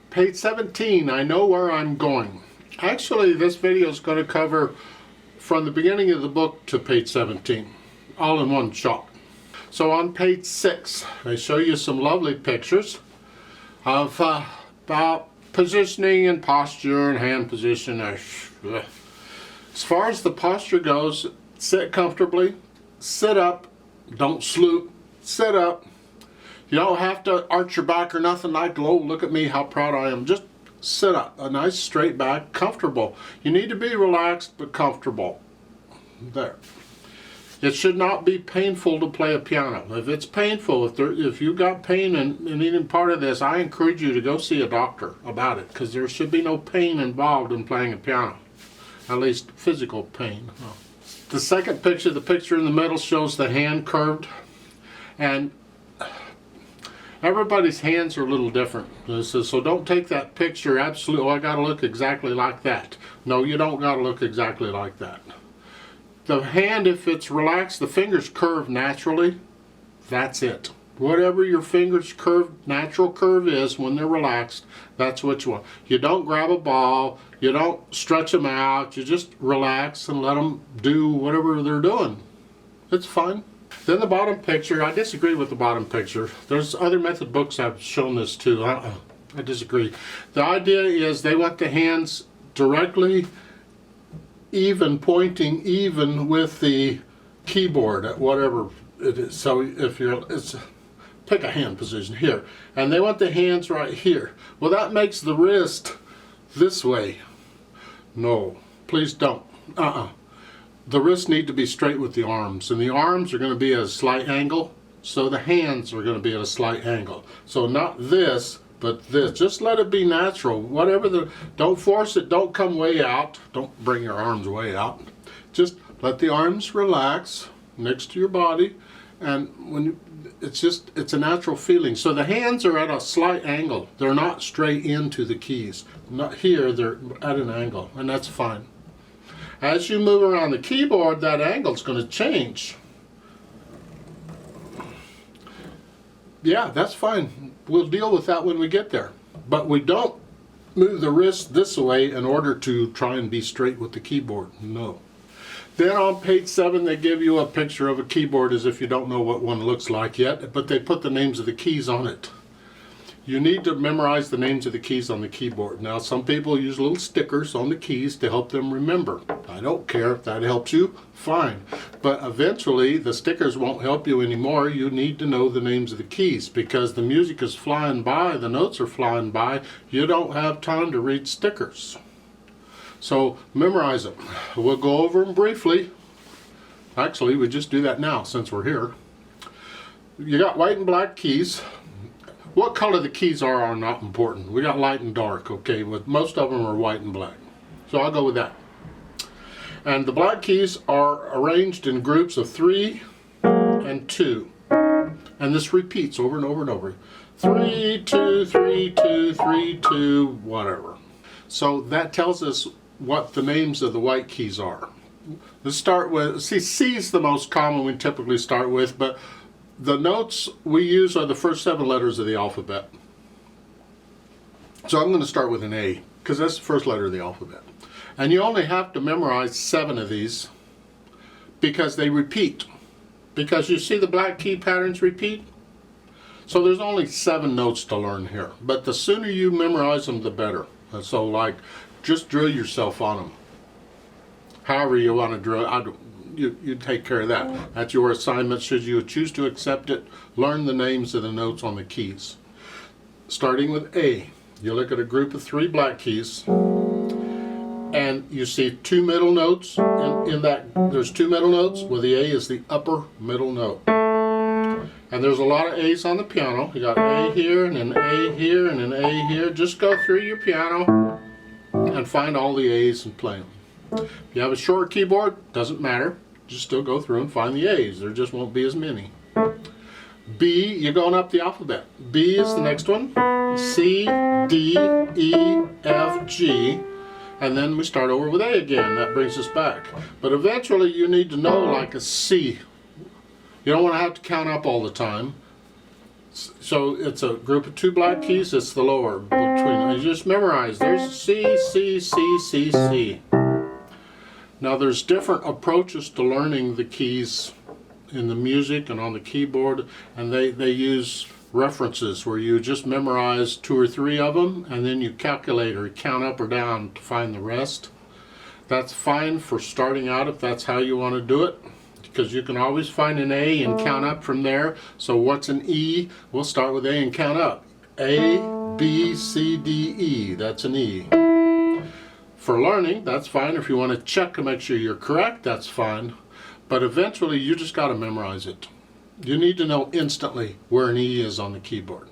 Page 17, I know where I'm going. Actually, this video is going to cover from the beginning of the book to page 17, all in one shot. So on page 6, I show you some lovely pictures of about positioning and posture and hand position. As far as the posture goes, sit comfortably, sit up, don't sloop, sit up. You don't have to arch your back or nothing like, oh, look at me, how proud I am. Just sit up, a nice straight back, comfortable. You need to be relaxed but comfortable. There. It should not be painful to play a piano. If it's painful, if you've got pain in any part of this, I encourage you to go see a doctor about it, because there should be no pain involved in playing a piano, at least physical pain. The second picture, the picture in the middle, shows the hand curved, and everybody's hands are a little different. So don't take that picture absolutely, oh, I got to look exactly like that. No, you don't got to look exactly like that. The hand, if it's relaxed, the fingers curve naturally. That's it. Whatever your fingers natural curve is when they're relaxed, that's what you want. You don't grab a ball, you don't stretch them out, you just relax and let them do whatever they're doing. It's fine. Then the bottom picture, I disagree with the bottom picture. There's other method books have shown this too. I disagree. The idea is they want the hands directly even, pointing even with the keyboard at whatever it is. So if pick a hand position here, and they want the hands right here. Well, that makes the wrist this way. No, please don't. The wrists need to be straight with the arms, and the arms are going to be at a slight angle, so the hands are going to be at a slight angle. So not this, but this. Just let it be natural. Don't force it, don't come way out. Don't bring your arms way out. Just let the arms relax next to your body, and it's a natural feeling. So the hands are at a slight angle. They're not straight into the keys. Not here, they're at an angle, and that's fine. As you move around the keyboard, that angle is going to change. Yeah, that's fine. We'll deal with that when we get there. But we don't move the wrist this way in order to try and be straight with the keyboard. No. Then on page 7, they give you a picture of a keyboard as if you don't know what one looks like yet, but they put the names of the keys on it. You need to memorize the names of the keys on the keyboard. Now, some people use little stickers on the keys to help them remember. I don't care if that helps you, fine. But eventually, the stickers won't help you anymore. You need to know the names of the keys, because the music is flying by, the notes are flying by. You don't have time to read stickers. So memorize them. We'll go over them briefly. Actually, we just do that now since we're here. You got white and black keys. What color the keys are not important. We got light and dark, okay? But most of them are white and black. So I'll go with that. And the black keys are arranged in groups of 3 and 2. And this repeats over and over and over. 3, 2, 3, 2, 3, 2, whatever. So that tells us what the names of the white keys are. Let's start with, C is the most common we typically start with, but the notes we use are the first 7 letters of the alphabet. So I'm going to start with an A, because that's the first letter of the alphabet. And you only have to memorize 7 of these, because they repeat. Because you see the black key patterns repeat? So there's only 7 notes to learn here. But the sooner you memorize them, the better. And so, like, just drill yourself on them. However you want to drill, you take care of that. That's your assignment. Should you choose to accept it, learn the names of the notes on the keys. Starting with A, you look at a group of 3 black keys, and you see 2 middle notes. In that, there's 2 middle notes, where the A is the upper middle note. And there's a lot of A's on the piano. You got A here, and an A here, and an A here. Just go through your piano and find all the A's and play them. If you have a short keyboard, doesn't matter. Just still go through and find the A's. There just won't be as many. B, you're going up the alphabet. B is the next one. C, D, E, F, G. And then we start over with A again. That brings us back. But eventually you need to know like a C. You don't want to have to count up all the time. So it's a group of 2 black keys. It's the lower between. You just memorize. There's C, C, C, C, C. Now there's different approaches to learning the keys in the music and on the keyboard, and they use references where you just memorize 2 or 3 of them, and then you calculate or count up or down to find the rest. That's fine for starting out if that's how you want to do it, because you can always find an A and count up from there. So what's an E? We'll start with A and count up. A, B, C, D, E. That's an E. For learning, that's fine. If you want to check to make sure you're correct, that's fine. But eventually, you just got to memorize it. You need to know instantly where an E is on the keyboard.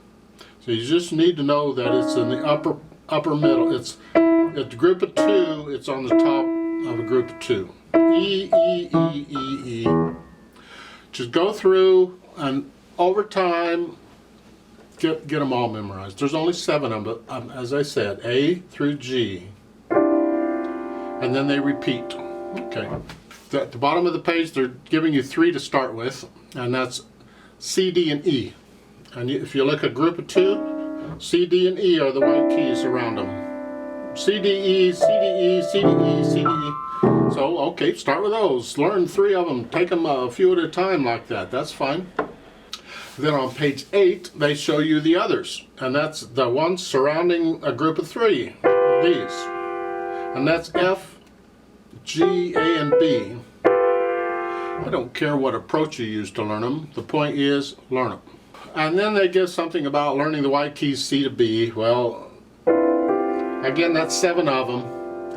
So you just need to know that it's in the upper middle. It's a group of 2. It's on the top of a group of 2. E, E, E, E, E. Just go through and over time get them all memorized. There's only 7 of them, but as I said, A through G. And then they repeat. Okay. At the bottom of the page, they're giving you 3 to start with, and that's C, D, and E. And if you look at group of 2, C, D, and E are the white keys around them. C, D, E, C, D, E, C, D, E, C, D, E. So, okay, start with those. Learn 3 of them. Take them a few at a time like that. That's fine. Then on page 8, they show you the others. And that's the ones surrounding a group of 3. These. And that's F, G, A, and B. I don't care what approach you use to learn them. The point is, learn them. And then they give something about learning the white keys C to B. Well, again, that's 7 of them.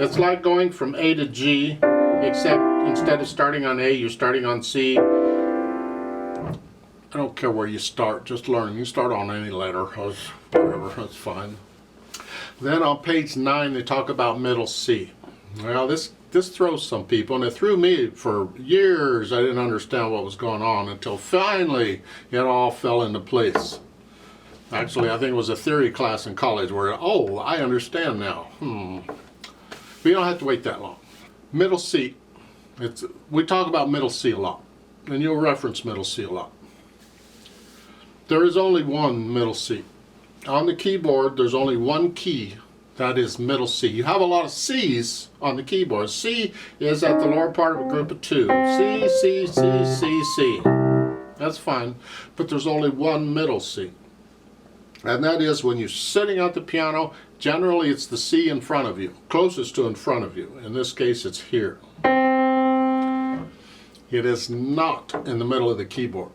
It's like going from A to G, except instead of starting on A, you're starting on C. I don't care where you start, just learn. You start on any letter, whatever, that's fine. Then on page 9, they talk about middle C. Well, this throws some people, and it threw me for years. I didn't understand what was going on until finally it all fell into place. Actually, I think it was a theory class in college where, oh, I understand now. But you don't have to wait that long. Middle C. We talk about middle C a lot, and you'll reference middle C a lot. There is only one middle C. On the keyboard, there's only one key that is middle C. You have a lot of C's on the keyboard. C is at the lower part of a group of 2. C, C, C, C, C. That's fine, but there's only one middle C. And that is when you're sitting at the piano, generally it's the C in front of you, closest to in front of you. In this case, it's here. It is not in the middle of the keyboard.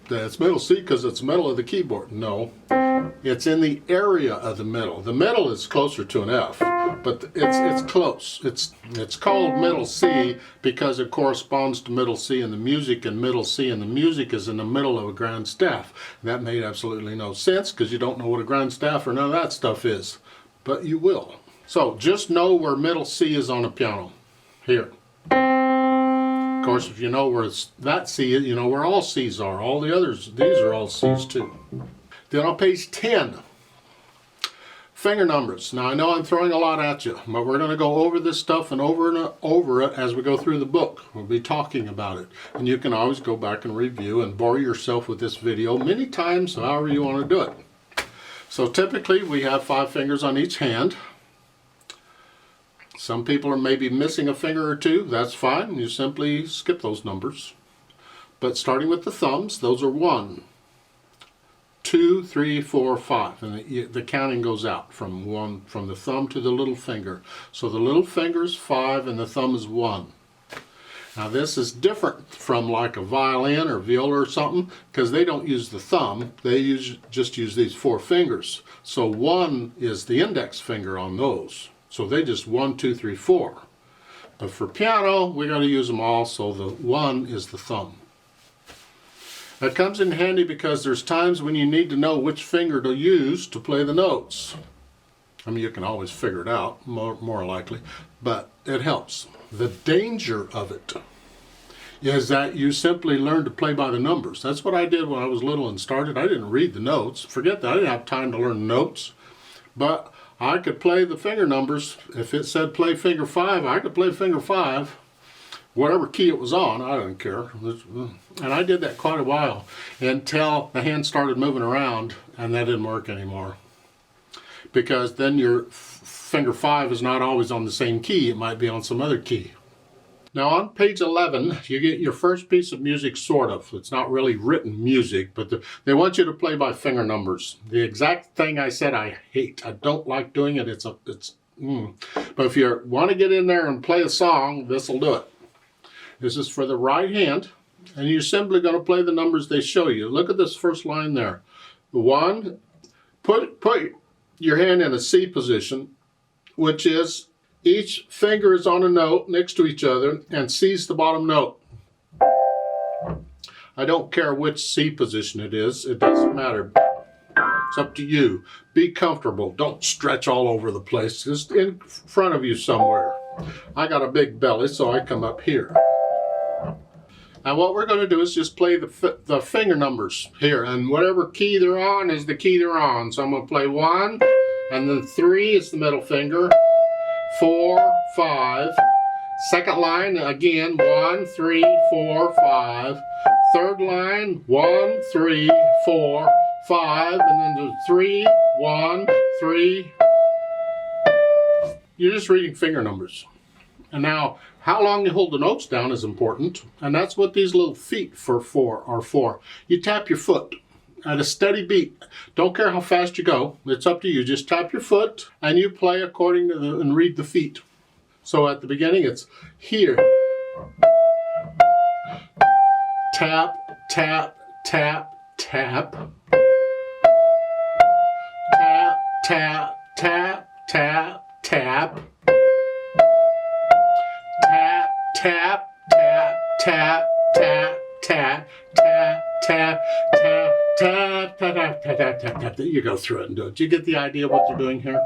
It's middle C because it's middle of the keyboard. No, it's in the area of the middle. The middle is closer to an F, but it's close. It's called middle C because it corresponds to middle C in the music, and middle C in the music is in the middle of a grand staff. That made absolutely no sense because you don't know what a grand staff or none of that stuff is, but you will. So just know where middle C is on a piano. Here. Of course, if you know where that C is, you know where all C's are. All the others, these are all C's too. Then on page 10, finger numbers. Now I know I'm throwing a lot at you, but we're going to go over this stuff and over it as we go through the book. We'll be talking about it. And you can always go back and review and bore yourself with this video many times, however you want to do it. So typically we have 5 fingers on each hand. Some people are maybe missing a finger or 2. That's fine. You simply skip those numbers. But starting with the thumbs, those are 1, 2, 3, 4, 5. And the counting goes out from the thumb to the little finger. So the little finger is 5 and the thumb is 1. Now this is different from like a violin or viola or something, because they don't use the thumb. They just use these 4 fingers. So 1 is the index finger on those. So they just 1, 2, 3, 4. But for piano, we got to use them all, so the 1 is the thumb. That comes in handy because there's times when you need to know which finger to use to play the notes. I mean, you can always figure it out, more likely, but it helps. The danger of it is that you simply learn to play by the numbers. That's what I did when I was little and started. I didn't read the notes. Forget that. I didn't have time to learn notes. But I could play the finger numbers. If it said play finger 5, I could play finger 5. whatever key it was on. I didn't care. And I did that quite a while until the hand started moving around, and that didn't work anymore. Because then your finger 5 is not always on the same key. It might be on some other key. Now on page 11, you get your first piece of music, sort of. It's not really written music, but they want you to play by finger numbers. The exact thing I said I hate. I don't like doing it. But if you want to get in there and play a song, this will do it. This is for the right hand, and you're simply going to play the numbers they show you. Look at this first line there. 1, put your hand in a C position, which is each finger is on a note next to each other, and C's the bottom note. I don't care which C position it is. It doesn't matter. It's up to you. Be comfortable. Don't stretch all over the place. Just in front of you somewhere. I got a big belly, so I come up here. Now what we're going to do is just play the finger numbers here, and whatever key they're on is the key they're on. So I'm going to play 1, and then 3 is the middle finger, 4, 5. Second line again, 1, 3, 4, 5. Third line, 1, 3, 4, 5, and then the 3, 1, 3. You're just reading finger numbers. And now, how long you hold the notes down is important, and that's what these little feet are for. You tap your foot at a steady beat. Don't care how fast you go. It's up to you. Just tap your foot, and you play according to and read the feet. So at the beginning, it's here. Tap, tap, tap, tap. Tap, tap, tap, tap, tap. Tap, tap, tap, tap, tap, tap, tap, tap, tap, tap, tap, tap, tap, tap. You go through it and do it. Do you get the idea of what they're doing here?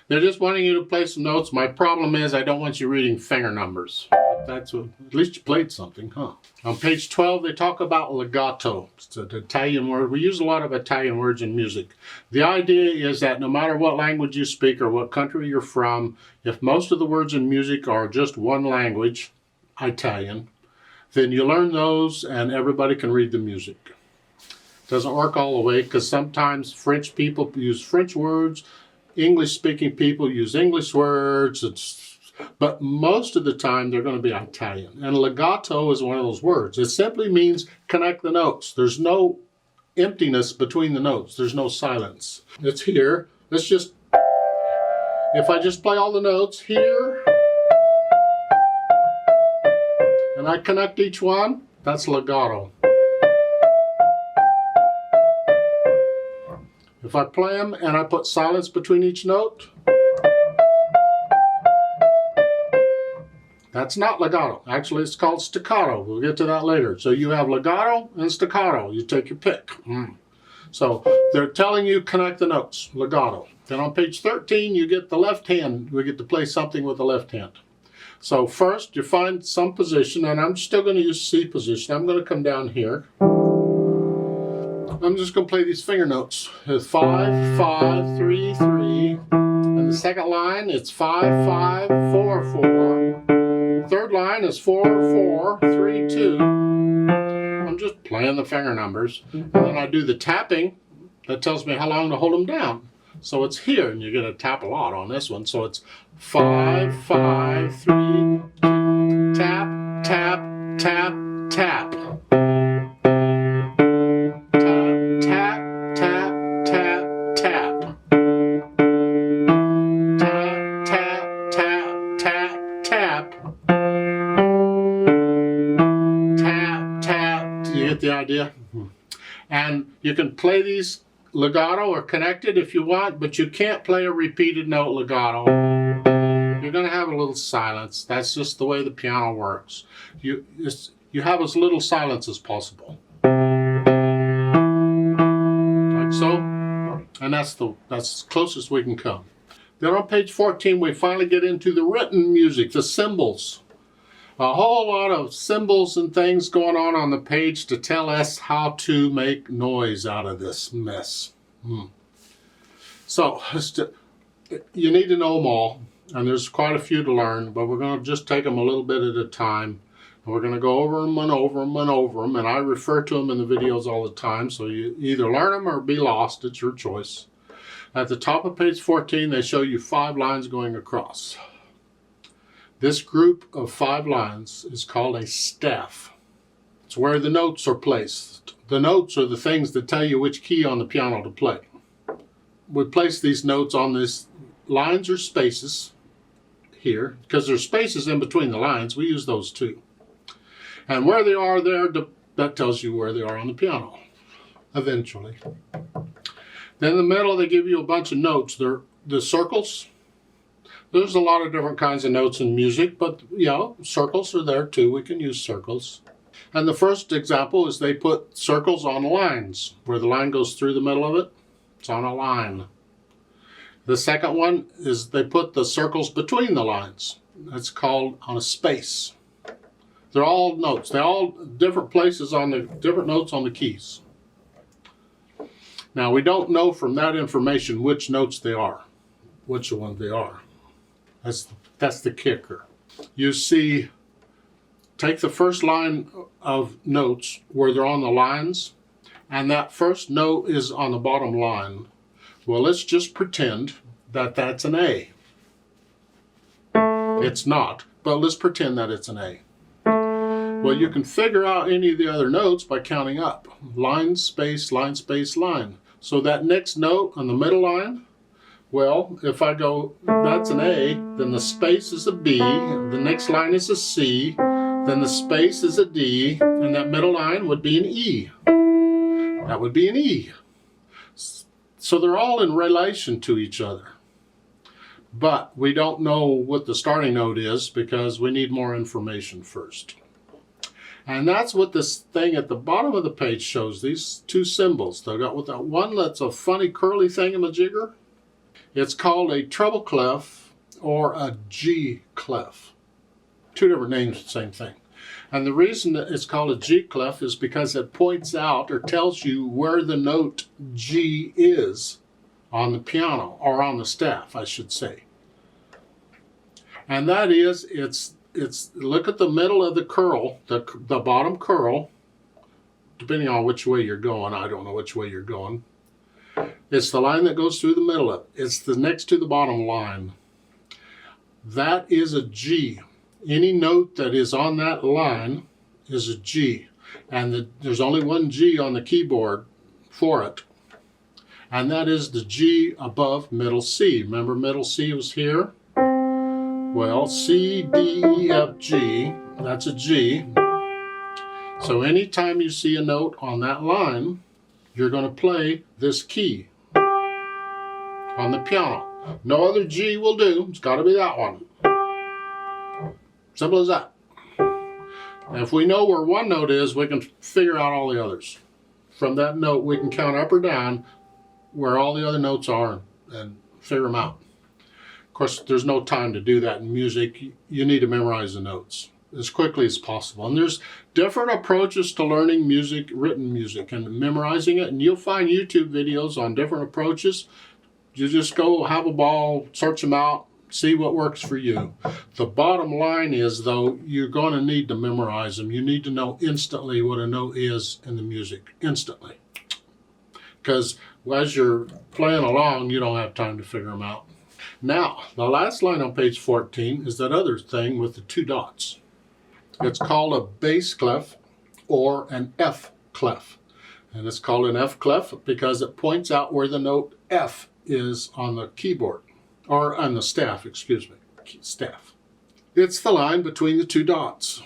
They're just wanting you to play some notes. My problem is I don't want you reading finger numbers. That's what, at least you played something, huh? On page 12, they talk about legato. It's an Italian word. We use a lot of Italian words in music. The idea is that no matter what language you speak or what country you're from, if most of the words in music are just one language, Italian, then you learn those and everybody can read the music. It doesn't work all the way because sometimes French people use French words, English-speaking people use English words, but most of the time they're going to be Italian. And legato is one of those words. It simply means connect the notes. There's no emptiness between the notes. There's no silence. It's here. Let's just, if I just play all the notes here, and I connect each one, that's legato. If I play them and I put silence between each note, that's not legato. Actually, it's called staccato. We'll get to that later. So you have legato and staccato. You take your pick. So they're telling you connect the notes, legato. Then on page 13, you get the left hand. We get to play something with the left hand. So first, you find some position, and I'm still going to use C position. I'm going to come down here. I'm just going to play these finger notes. It's 5, 5, 3, 3. And the second line, it's 5, 5, 4, 4. Third line is 4, 4, 3, 2. I'm just playing the finger numbers. And then I do the tapping. That tells me how long to hold them down. So it's here, and you're going to tap a lot on this one. So it's 5, 5, 3, 2. Tap, tap, tap, tap. The idea. And you can play these legato or connected if you want, but you can't play a repeated note legato. You're going to have a little silence. That's just the way the piano works. You have as little silence as possible. Like so. And that's as close as we can come. Then on page 14, we finally get into the written music, the symbols. A whole lot of symbols and things going on the page to tell us how to make noise out of this mess. So, you need to know them all. and there's quite a few to learn, but we're going to just take them a little bit at a time. And we're going to go over them and over them and over them, and I refer to them in the videos all the time, so you either learn them or be lost. It's your choice. At the top of page 14, they show you 5 lines going across. This group of 5 lines is called a staff. It's where the notes are placed. The notes are the things that tell you which key on the piano to play. We place these notes on these lines or spaces here, because there's spaces in between the lines. We use those too. And where they are there, that tells you where they are on the piano, eventually. Then in the middle, they give you a bunch of notes. They're the circles. There's a lot of different kinds of notes in music, but yeah, circles are there too. We can use circles. And the first example is they put circles on lines. Where the line goes through the middle of it, it's on a line. The second one is they put the circles between the lines. That's called on a space. They're all notes. They're all different places on the different notes on the keys. Now we don't know from that information which notes they are, which ones they are. That's the kicker. You see, take the first line of notes where they're on the lines, and that first note is on the bottom line. Well, let's just pretend that that's an A. It's not, but let's pretend that it's an A. Well, you can figure out any of the other notes by counting up. Line, space, line, space, line. So that next note on the middle line, well, if I go, that's an A, then the space is a B, the next line is a C, then the space is a D, and that middle line would be an E. That would be an E. So they're all in relation to each other. But we don't know what the starting note is because we need more information first. And that's what this thing at the bottom of the page shows, these 2 symbols. They've got with that one that's a funny curly thingamajigger. It's called a treble clef or a G clef. 2 different names, same thing. And the reason that it's called a G clef is because it points out or tells you where the note G is on the piano, or on the staff, I should say. And that is, it's look at the middle of the curl, the bottom curl, depending on which way you're going. I don't know which way you're going. It's the line that goes through the middle of it. It's the next to the bottom line. That is a G. Any note that is on that line is a G. And there's only one G on the keyboard for it. And that is the G above middle C. Remember middle C was here? Well, C, D, E, F, G, that's a G. So anytime you see a note on that line, you're going to play this key on the piano. No other G will do. It's got to be that one. Simple as that. And if we know where one note is, we can figure out all the others. From that note, we can count up or down where all the other notes are and figure them out. Of course, there's no time to do that in music. You need to memorize the notes as quickly as possible. And there's different approaches to learning music, written music, and memorizing it. And you'll find YouTube videos on different approaches. You just go have a ball, search them out, see what works for you. The bottom line is, though, you're going to need to memorize them. You need to know instantly what a note is in the music, instantly. Because as you're playing along, you don't have time to figure them out. Now, the last line on page 14 is that other thing with the 2 dots. It's called a bass clef or an F clef. And it's called an F clef because it points out where the note F is on the keyboard, or on the staff, excuse me, staff. It's the line between the 2 dots,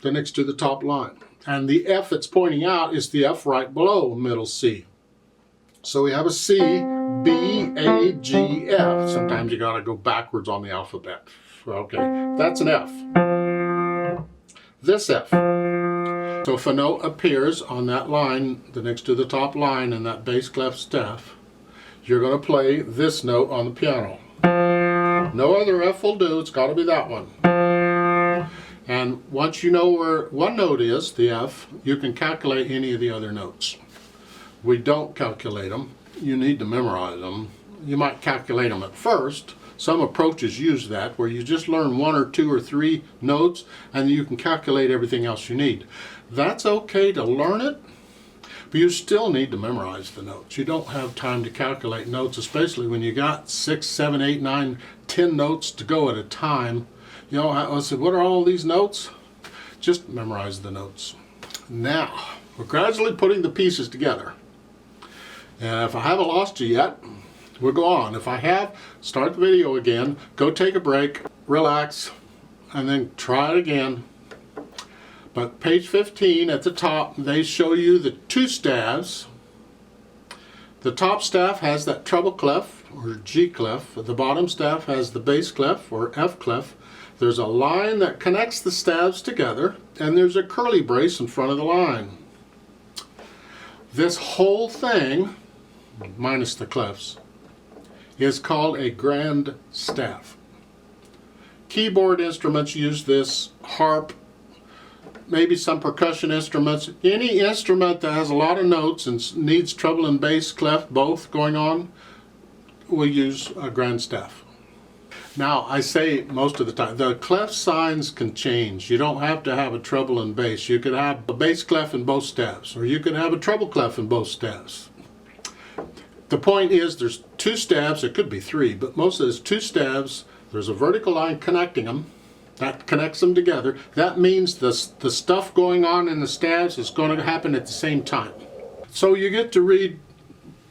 the next to the top line. And the F it's pointing out is the F right below middle C. So we have a C, B, A, G, F. Sometimes you gotta go backwards on the alphabet. Okay, that's an F. This F. So if a note appears on that line, the next to the top line in that bass clef staff, you're gonna play this note on the piano. No other F will do, it's gotta be that one. And once you know where one note is, the F, you can calculate any of the other notes. We don't calculate them. You need to memorize them. You might calculate them at first, Some approaches use that, where you just learn 1 or 2 or 3 notes and you can calculate everything else you need. That's okay to learn it, but you still need to memorize the notes. You don't have time to calculate notes, especially when you got 6, 7, 8, 9, 10 notes to go at a time. You know, I said, what are all these notes? Just memorize the notes. Now, we're gradually putting the pieces together. And if I haven't lost you yet, we'll go on. If I have, start the video again, go take a break, relax, and then try it again. But page 15 at the top, they show you the 2 staves. The top staff has that treble clef or G clef. The bottom staff has the bass clef or F clef. There's a line that connects the staves together, and there's a curly brace in front of the line. This whole thing, minus the clefs, is called a grand staff. Keyboard instruments use this, harp, maybe some percussion instruments. Any instrument that has a lot of notes and needs treble and bass clef both going on will use a grand staff. Now, I say most of the time, the clef signs can change. You don't have to have a treble and bass. You could have a bass clef in both staves, or you could have a treble clef in both staves. The point is there's 2 staves, it could be 3, but most of it's 2 staves. There's a vertical line connecting them. That connects them together. That means the stuff going on in the staves is going to happen at the same time. So you get to read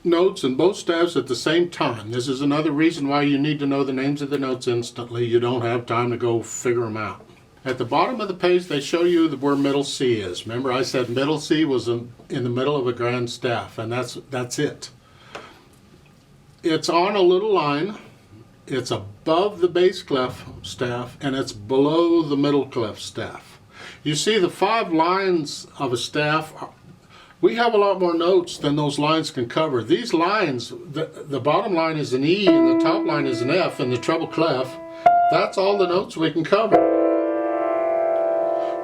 notes in both staves at the same time. This is another reason why you need to know the names of the notes instantly. You don't have time to go figure them out. At the bottom of the page, they show you where middle C is. Remember I said middle C was in the middle of a grand staff, and that's it. It's on a little line. It's above the bass clef staff, and it's below the middle clef staff. You see the 5 lines of a staff, we have a lot more notes than those lines can cover. These lines, the bottom line is an E and the top line is an F and the treble clef. That's all the notes we can cover.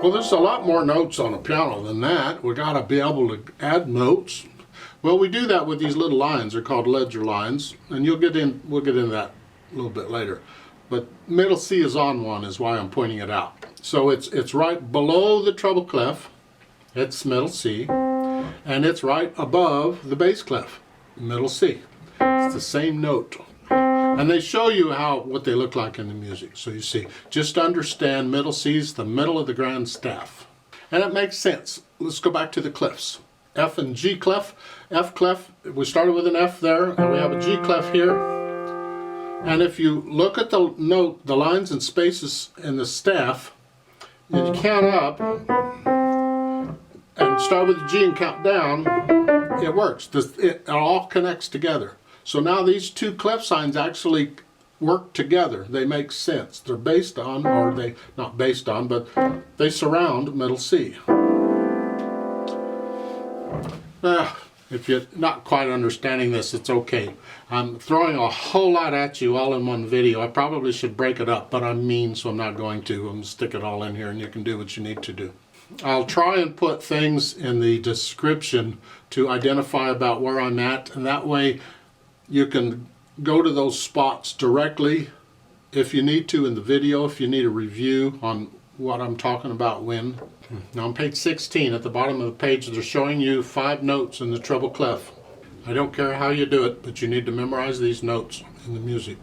Well, there's a lot more notes on a piano than that. We got to be able to add notes. Well, we do that with these little lines. They're called ledger lines, and we'll get into that a little bit later. But middle C is on one, is why I'm pointing it out. So it's right below the treble clef. It's middle C. And it's right above the bass clef, middle C. It's the same note. And they show you what they look like in the music. So you see, just understand middle C is the middle of the grand staff. And it makes sense. Let's go back to the clefs. F and G clef. F clef, we started with an F there, and we have a G clef here. And if you look at the note, the lines and spaces in the staff, and you count up, and start with the G and count down, it works. It all connects together. So now these 2 clef signs actually work together. They make sense. They're based on, or they, not based on, but they surround middle C. If you're not quite understanding this, it's okay. I'm throwing a whole lot at you all in one video. I probably should break it up, but I'm mean, so I'm not going to. I'm going to stick it all in here and you can do what you need to do. I'll try and put things in the description to identify about where I'm at, and that way you can go to those spots directly if you need to in the video, if you need a review on what I'm talking about when. Now on page 16 at the bottom of the page, they're showing you 5 notes in the treble clef. I don't care how you do it, but you need to memorize these notes in the music.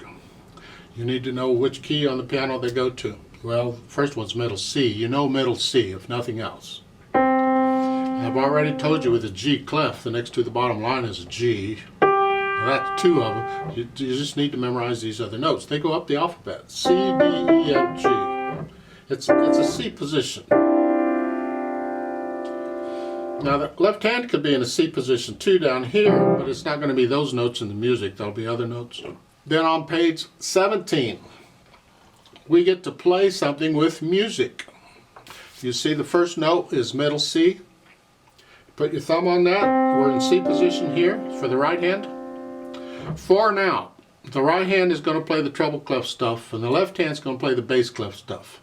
You need to know which key on the piano they go to. Well, the first one's middle C. You know middle C, if nothing else. I've already told you with a G clef, the next to the bottom line is a G. Now that's 2 of them. You just need to memorize these other notes. They go up the alphabet. C, D, E, F, G. It's a C position. Now the left hand could be in a C position too down here, but it's not going to be those notes in the music. There'll be other notes. Then on page 17, we get to play something with music. You see the first note is middle C. Put your thumb on that. We're in C position here for the right hand. For now, the right hand is going to play the treble clef stuff, and the left hand is going to play the bass clef stuff.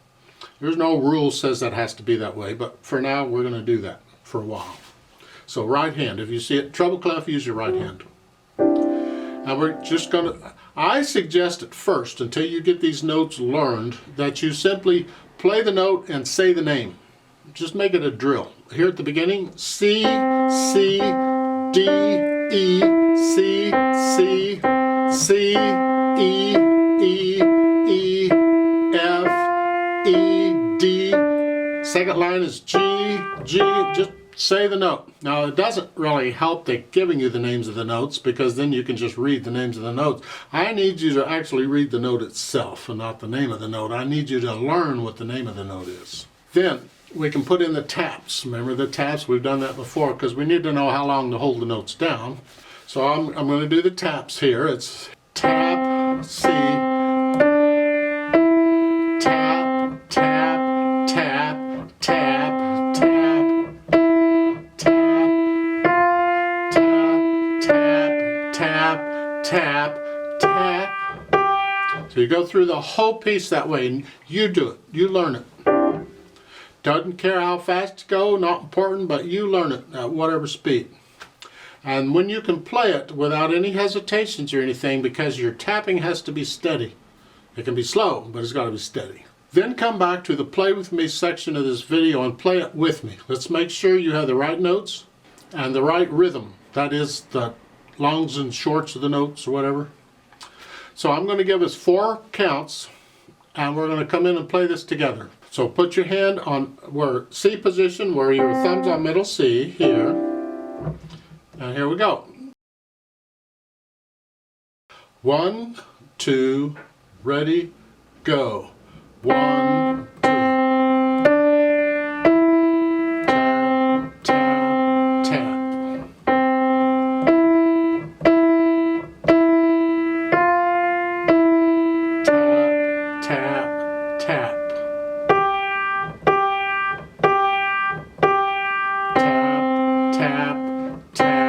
There's no rule says that has to be that way, but for now we're going to do that for a while. So right hand, if you see it, treble clef, use your right hand. And we're just going to, I suggest at first, until you get these notes learned, that you simply play the note and say the name. Just make it a drill. Here at the beginning, C, C, D, E, C, C, C, E, E, E, F, E, D. Second line is G, G. Just say the note. Now it doesn't really help that giving you the names of the notes, because then you can just read the names of the notes. I need you to actually read the note itself and not the name of the note. I need you to learn what the name of the note is. Then we can put in the taps. Remember the taps? We've done that before because we need to know how long to hold the notes down. So I'm going to do the taps here. It's tap, C, tap, tap, tap, tap, tap, tap, tap, tap. So you go through the whole piece that way, and you do it. You learn it. Doesn't care how fast you go, not important, but you learn it at whatever speed. And when you can play it without any hesitations or anything, because your tapping has to be steady. It can be slow, but it's got to be steady. Then come back to the play with me section of this video and play it with me. Let's make sure you have the right notes and the right rhythm. That is the longs and shorts of the notes or whatever. So I'm going to give us 4 counts, and we're going to come in and play this together. So put your hand on where C position, where your thumb's on middle C, here. And here we go. 1, 2, ready, go. 1, 2. Tap, tap, tap. Tap, tap, tap.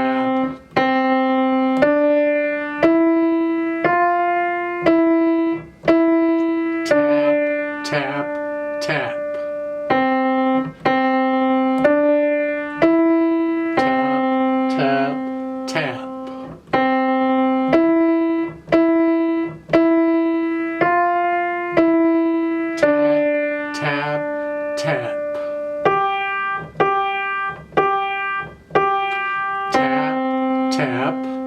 Tap, tap. Tap, tap, tap. Tap, tap, tap. Tap, tap.